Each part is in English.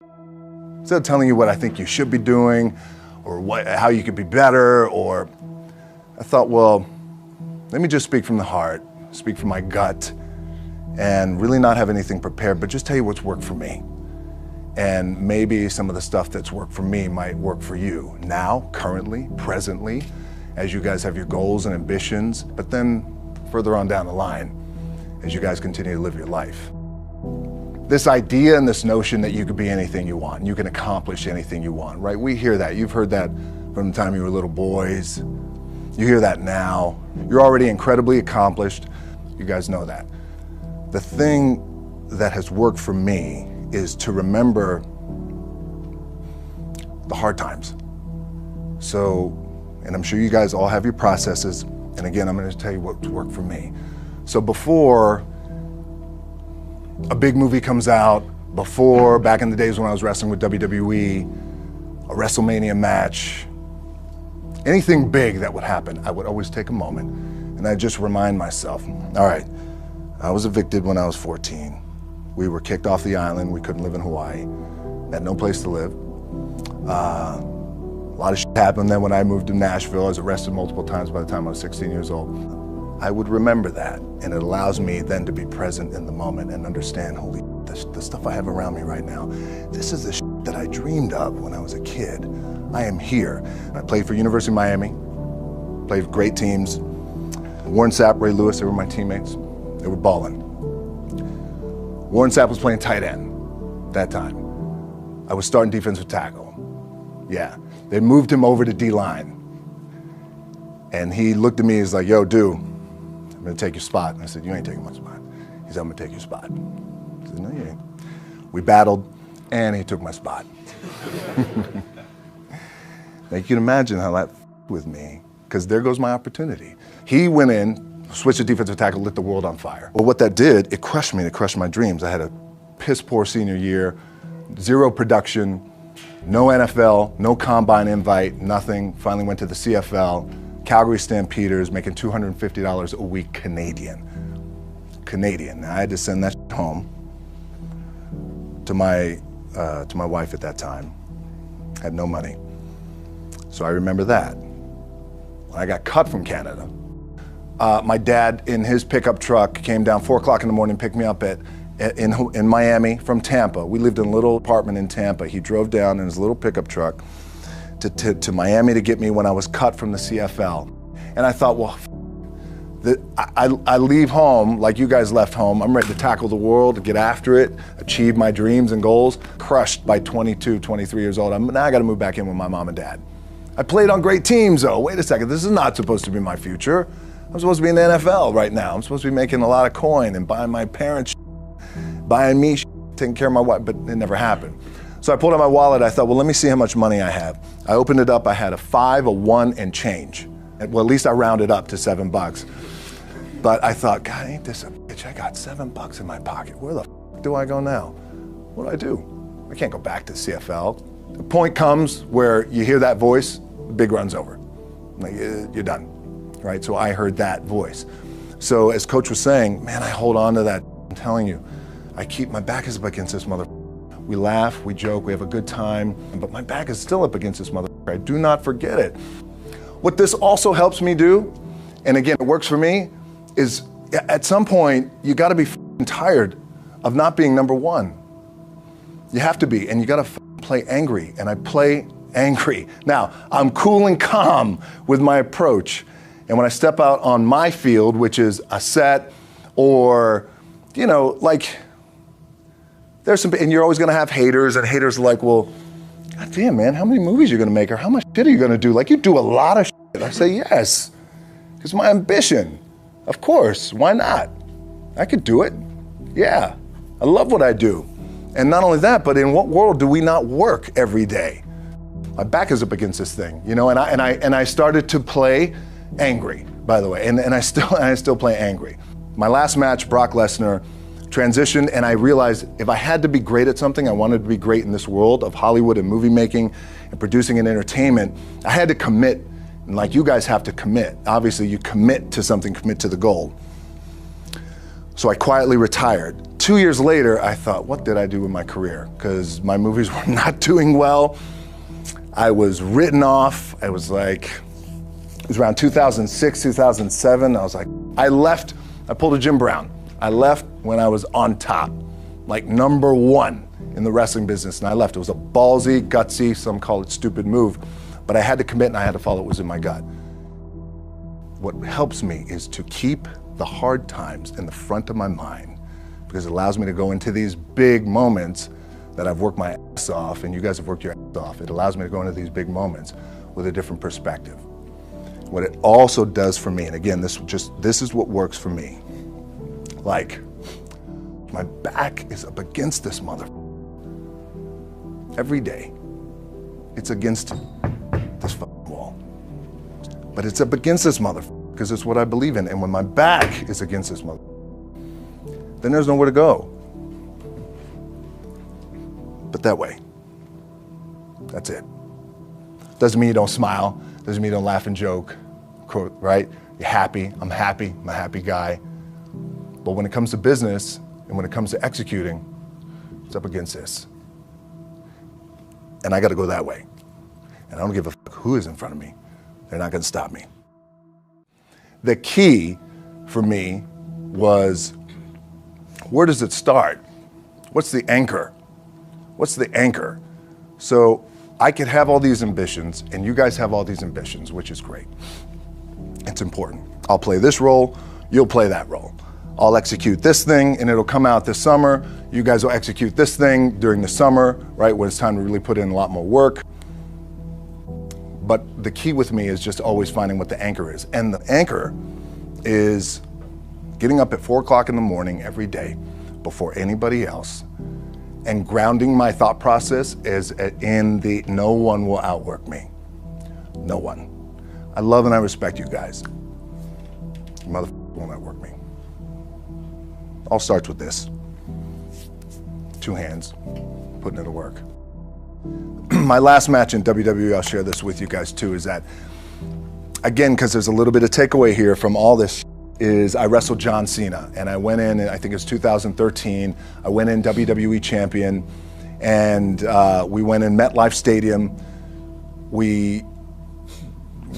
Instead of telling you what I think you should be doing or how you could be better, I thought, well, let me just speak from the heart, speak from my gut, and really not have anything prepared, but just tell you what's worked for me. And maybe some of the stuff that's worked for me might work for you now, currently, presently, as you guys have your goals and ambitions, but then further on down the line, as you guys continue to live your life. This idea and this notion that you could be anything you want, you can accomplish anything you want, right? We hear that. You've heard that from the time you were little boys. You hear that now. You're already incredibly accomplished. You guys know that. The thing that has worked for me is to remember the hard times. So, and I'm sure you guys all have your processes. And again, I'm going to tell you what's worked for me. So before a big movie comes out, before, back in the days when I was wrestling with WWE, a WrestleMania match, anything big that would happen, I would always take a moment and I'd just remind myself, all right, I was evicted when I was 14. We were kicked off the island. We couldn't live in Hawaii. Had no place to live. A lot of shit happened then when I moved to Nashville. I was arrested multiple times by the time I was 16 years old. I would remember that, and it allows me then to be present in the moment and understand, holy shit, the stuff I have around me right now, this is the shit that I dreamed of when I was a kid. I am here. I played for University of Miami, played for great teams. Warren Sapp, Ray Lewis, they were my teammates. They were balling. Warren Sapp was playing tight end that time. I was starting defensive tackle. Yeah, they moved him over to D-line. And he looked at me, he's like, yo, dude, I'm gonna take your spot. And I said, you ain't taking my spot. He said, I'm gonna take your spot. I said, no, you ain't. We battled, and he took my spot. Now you can imagine how that with me, because there goes my opportunity. He went in, switched to defensive tackle, lit the world on fire. Well, what that did, it crushed me, it crushed my dreams. I had a piss poor senior year, zero production, no NFL, no combine invite, nothing. Finally went to the CFL, Calgary Stampeders, making $250 a week Canadian. Now I had to send that home to my wife at that time. Had no money. So I remember that. When I got cut from Canada, my dad in his pickup truck came down 4 o'clock in the morning, picked me up in Miami from Tampa. We lived in a little apartment in Tampa. He drove down in his little pickup truck to Miami to get me when I was cut from the CFL. And I thought, well, I leave home like you guys left home. I'm ready to tackle the world, to get after it, achieve my dreams and goals. Crushed by 22, 23 years old. Now I got to move back in with my mom and dad. I played on great teams though. Wait a second, this is not supposed to be my future. I'm supposed to be in the NFL right now. I'm supposed to be making a lot of coin and buying my parents buying me taking care of my wife, but it never happened. So I pulled out my wallet, I thought, well, let me see how much money I have. I opened it up, I had a 5, a 1, and change. Well, at least I rounded up to $7. But I thought, God, ain't this a bitch? I got $7 in my pocket. Where the f do I go now? What do I do? I can't go back to CFL. The point comes where you hear that voice, the big run's over. Like, you're done, right? So I heard that voice. So as Coach was saying, man, I hold on to that. I'm telling you, my back is up against this mother. We laugh, we joke, we have a good time, but my back is still up against this mother. I do not forget it. What this also helps me do, and again, it works for me, is at some point, you gotta be tired of not being number one. You have to be, and you gotta play angry, and I play angry. Now, I'm cool and calm with my approach, and when I step out on my field, which is a set, or, you know, like, there's some, and you're always gonna have haters, and haters are like, well, God damn, man, how many movies are you gonna make, or how much shit are you gonna do? Like, you do a lot of shit. I say, yes, it's my ambition. Of course, why not? I could do it, yeah. I love what I do. And not only that, but in what world do we not work every day? My back is up against this thing, you know, and I started to play angry, by the way, and I still play angry. My last match, Brock Lesnar, transitioned, and I realized if I had to be great at something, I wanted to be great in this world of Hollywood and movie making and producing and entertainment, I had to commit, and like you guys have to commit. Obviously, you commit to something, commit to the goal. So I quietly retired 2 years later, I thought, what did I do with my career? Because my movies were not doing well. I was written off. I was like, it was around 2006, 2007. I was like, I left, I pulled a Jim Brown. I left when I was on top, like #1 in the wrestling business, and I left. It was a ballsy, gutsy, some call it stupid move, but I had to commit and I had to follow what was in my gut. What helps me is to keep the hard times in the front of my mind, because it allows me to go into these big moments that I've worked my ass off, and you guys have worked your ass off. It allows me to go into these big moments with a different perspective. What it also does for me, and again, this is what works for me. Like, my back is up against this mother. Every day, it's against this fucking wall. But it's up against this mother because it's what I believe in. And when my back is against this mother, then there's nowhere to go. But that way, that's it. Doesn't mean you don't smile. Doesn't mean you don't laugh and joke, right? You're happy. I'm a happy guy. But when it comes to business and when it comes to executing, it's up against this. And I got to go that way. And I don't give a fuck who is in front of me. They're not going to stop me. The key for me was, where does it start? What's the anchor? What's the anchor? So I could have all these ambitions, and you guys have all these ambitions, which is great. It's important. I'll play this role, you'll play that role. I'll execute this thing, and it'll come out this summer. You guys will execute this thing during the summer, right, when it's time to really put in a lot more work. But the key with me is just always finding what the anchor is. And the anchor is getting up at 4 o'clock in the morning every day before anybody else and grounding my thought process is in the no one will outwork me. No one. I love and I respect you guys. You motherfucker won't outwork me. All starts with this. 2 hands, putting it to work. My last match in WWE, I'll share this with you guys too, is that, again, because there's a little bit of takeaway here from all this, is I wrestled John Cena, and I went in, I think it was 2013, I went in WWE champion, and we went in MetLife Stadium. We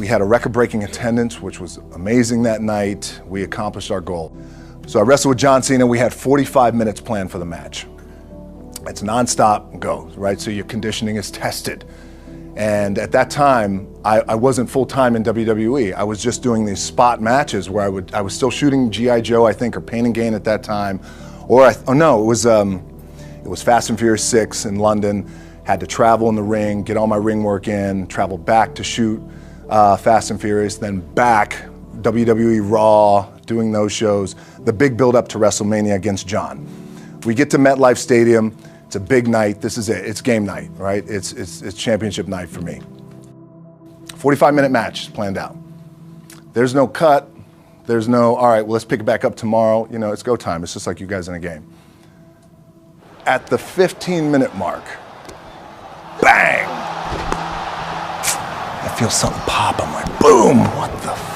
had a record-breaking attendance, which was amazing that night. We accomplished our goal. So I wrestled with John Cena. We had 45 minutes planned for the match. It's nonstop, go, right? So your conditioning is tested. And at that time, I wasn't full-time in WWE. I was just doing these spot matches where I was still shooting G.I. Joe, I think, or Pain and Gain at that time. Or, it was Fast and Furious 6 in London. Had to travel in the ring, get all my ring work in, travel back to shoot Fast and Furious, then back, WWE Raw, doing those shows. The big build-up to WrestleMania against John. We get to MetLife Stadium. It's a big night. This is it. It's game night, right? It's championship night for me. 45-minute match planned out. There's no cut. There's no, all right, well, let's pick it back up tomorrow. You know, it's go time. It's just like you guys in a game. At the 15-minute mark, bang! I feel something pop. I'm like, boom! What the f?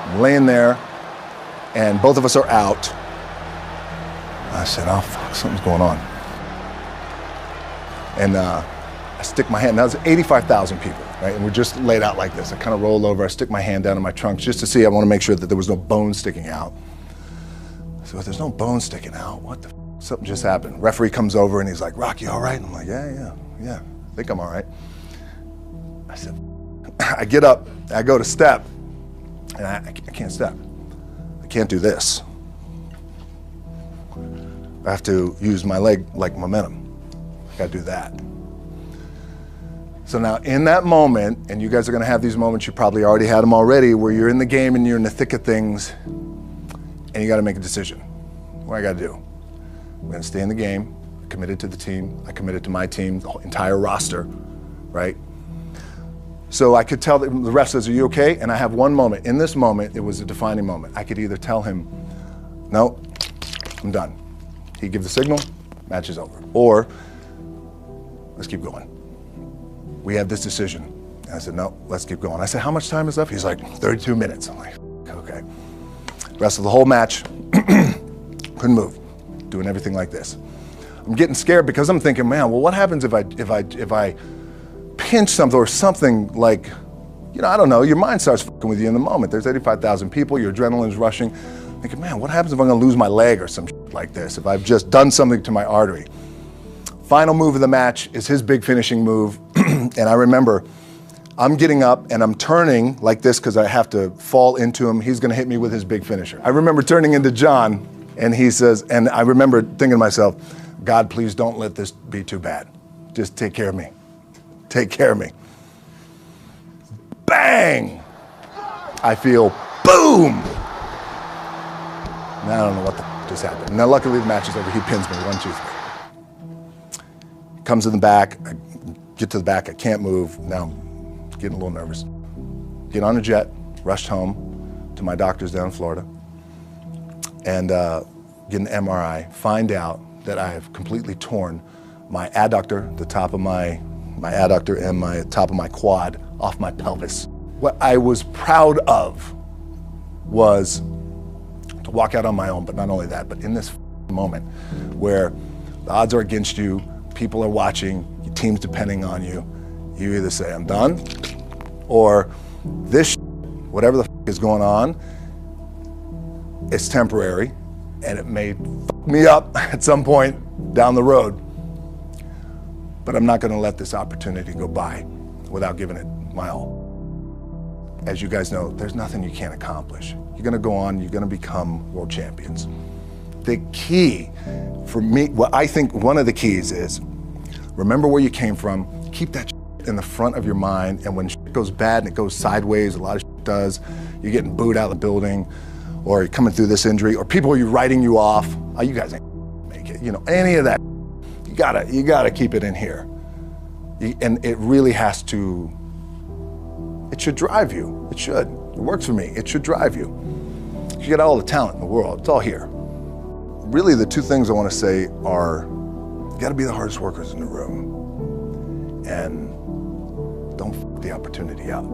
I'm laying there, and both of us are out. I said, oh, fuck, something's going on. And I stick my hand, now there's 85,000 people, right? And we're just laid out like this. I kind of roll over, I stick my hand down in my trunk just to see, I want to make sure that there was no bone sticking out. So if there's no bone sticking out, what the f? Something just happened. Referee comes over and he's like, Rock, you all right? And I'm like, yeah, I think I'm all right. I said, I get up, I go to step, and I can't step. I can't do this. I have to use my leg like momentum. I gotta do that. So now in that moment, and you guys are gonna have these moments, you probably already had them already, where you're in the game and you're in the thick of things, and you gotta make a decision. What I gotta do? I'm gonna stay in the game, I committed to the team, I committed to my team, the whole entire roster, right? So I could tell, the ref says, are you okay? And I have one moment. In this moment, it was a defining moment. I could either tell him, no, I'm done. He gives the signal, match is over. Or, let's keep going. We have this decision. And I said, no, let's keep going. I said, how much time is left? He's like, 32 minutes. I'm like, okay. Rest of the whole match, couldn't move. doing everything like this. I'm getting scared because I'm thinking, man, well, what happens if I pinch something or something like, you know, I don't know, your mind starts fucking with you in the moment. There's 85,000 people, your adrenaline's rushing. Thinking, man, what happens if I'm gonna lose my leg or some shit like this, if I've just done something to my artery? Final move of the match is his big finishing move. And I remember I'm getting up and I'm turning like this because I have to fall into him. He's gonna hit me with his big finisher. I remember turning into John and he says, and I remember thinking to myself, God, please don't let this be too bad. Just take care of me. Take care of me. Bang! I feel boom! Now I don't know what the just happened. Now luckily the match is over. He pins me, 1, 2, 3. Comes in the back, I get to the back, I can't move. Now I'm getting a little nervous. Get on a jet, rushed home to my doctor's down in Florida, and get an MRI, find out that I have completely torn my adductor, the top of my adductor and my top of my quad off my pelvis. What I was proud of was to walk out on my own, but not only that, but in this moment where the odds are against you, people are watching, your team's depending on you, you either say, I'm done, or this whatever the is going on, it's temporary, and it may fuck me up at some point down the road. But I'm not gonna let this opportunity go by without giving it my all. As you guys know, there's nothing you can't accomplish. You're gonna go on, you're gonna become world champions. The key for me, what I think one of the keys is, remember where you came from, keep that in the front of your mind, and when shit goes bad and it goes sideways, a lot of shit does, you're getting booed out of the building, or you're coming through this injury, or people are writing you off, oh, you guys ain't make it, you know, any of that. You gotta keep it in here. And it really has to, it should drive you. It should. It works for me. It should drive you. You got all the talent in the world. It's all here. Really, the two things I want to say are, you gotta be the hardest workers in the room. And don't f the opportunity up.